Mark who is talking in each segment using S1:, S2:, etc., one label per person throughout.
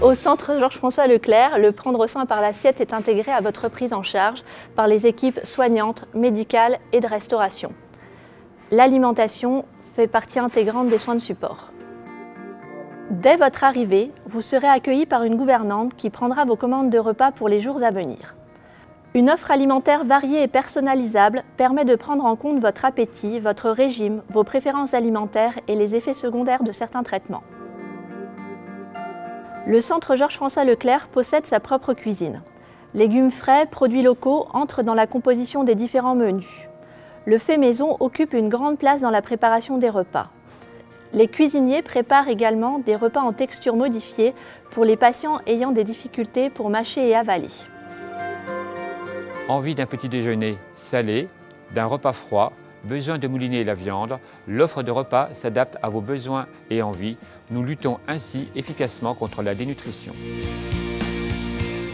S1: Au centre Georges-François Leclerc, le prendre soin par l'assiette est intégré à votre prise en charge par les équipes soignantes, médicales et de restauration. L'alimentation fait partie intégrante des soins de support. Dès votre arrivée, vous serez accueilli par une gouvernante qui prendra vos commandes de repas pour les jours à venir. Une offre alimentaire variée et personnalisable permet de prendre en compte votre appétit, votre régime, vos préférences alimentaires et les effets secondaires de certains traitements. Le centre Georges-François Leclerc possède sa propre cuisine. Légumes frais, produits locaux entrent dans la composition des différents menus. Le fait maison occupe une grande place dans la préparation des repas. Les cuisiniers préparent également des repas en texture modifiée pour les patients ayant des difficultés pour mâcher et avaler.
S2: Envie d'un petit déjeuner salé, d'un repas froid, besoin de mouliner la viande, l'offre de repas s'adapte à vos besoins et envies. Nous luttons ainsi efficacement contre la dénutrition.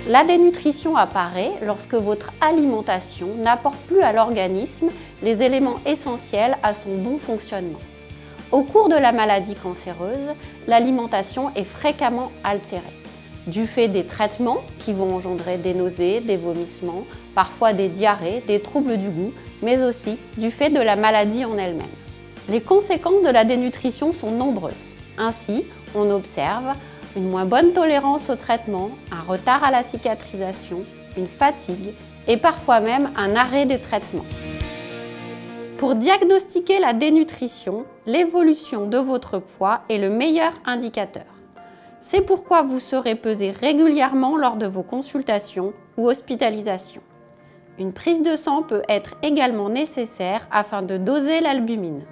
S3: La dénutrition apparaît lorsque votre alimentation n'apporte plus à l'organisme les éléments essentiels à son bon fonctionnement. Au cours de la maladie cancéreuse, l'alimentation est fréquemment altérée, du fait des traitements qui vont engendrer des nausées, des vomissements, parfois des diarrhées, des troubles du goût, mais aussi du fait de la maladie en elle-même. Les conséquences de la dénutrition sont nombreuses. Ainsi, on observe une moins bonne tolérance au traitement, un retard à la cicatrisation, une fatigue et parfois même un arrêt des traitements. Pour diagnostiquer la dénutrition, l'évolution de votre poids est le meilleur indicateur. C'est pourquoi vous serez pesé régulièrement lors de vos consultations ou hospitalisations. Une prise de sang peut être également nécessaire afin de doser l'albumine.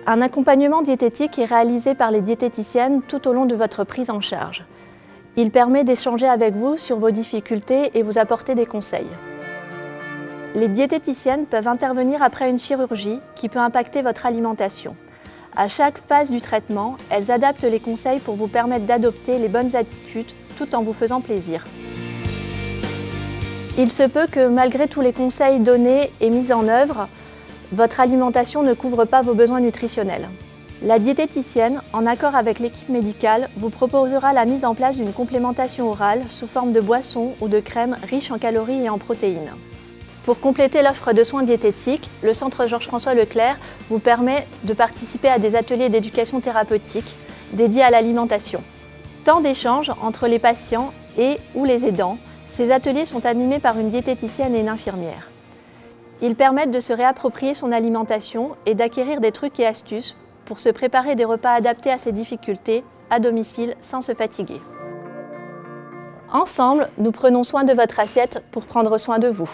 S1: Un accompagnement diététique est réalisé par les diététiciennes tout au long de votre prise en charge. Il permet d'échanger avec vous sur vos difficultés et vous apporter des conseils. Les diététiciennes peuvent intervenir après une chirurgie qui peut impacter votre alimentation. À chaque phase du traitement, elles adaptent les conseils pour vous permettre d'adopter les bonnes attitudes tout en vous faisant plaisir. Il se peut que malgré tous les conseils donnés et mis en œuvre, votre alimentation ne couvre pas vos besoins nutritionnels. La diététicienne, en accord avec l'équipe médicale, vous proposera la mise en place d'une complémentation orale sous forme de boisson ou de crème riche en calories et en protéines. Pour compléter l'offre de soins diététiques, le centre Georges-François Leclerc vous permet de participer à des ateliers d'éducation thérapeutique dédiés à l'alimentation. Temps d'échange entre les patients et ou les aidants, ces ateliers sont animés par une diététicienne et une infirmière. Ils permettent de se réapproprier son alimentation et d'acquérir des trucs et astuces pour se préparer des repas adaptés à ses difficultés à domicile sans se fatiguer. Ensemble, nous prenons soin de votre assiette pour prendre soin de vous.